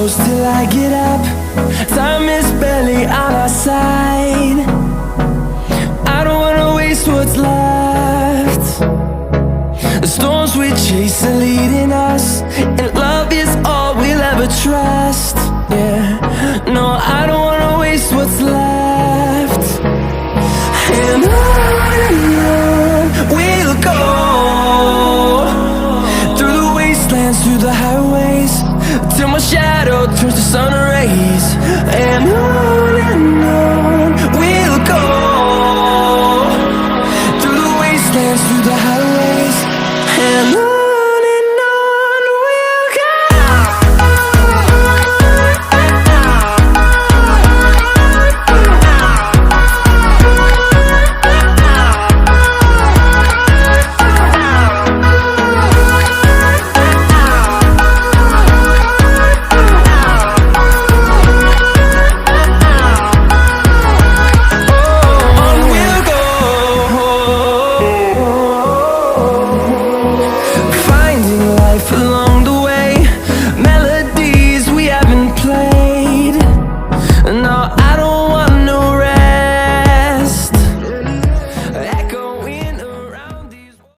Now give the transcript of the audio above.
close till I get up. Time is barely on our side. I don't wanna waste what's left. The storms we chase are leading us, and love is all we'll ever trust. Yeah, no, I don't wanna waste what's left. And on we'll go, through the wastelands, through the highways, till my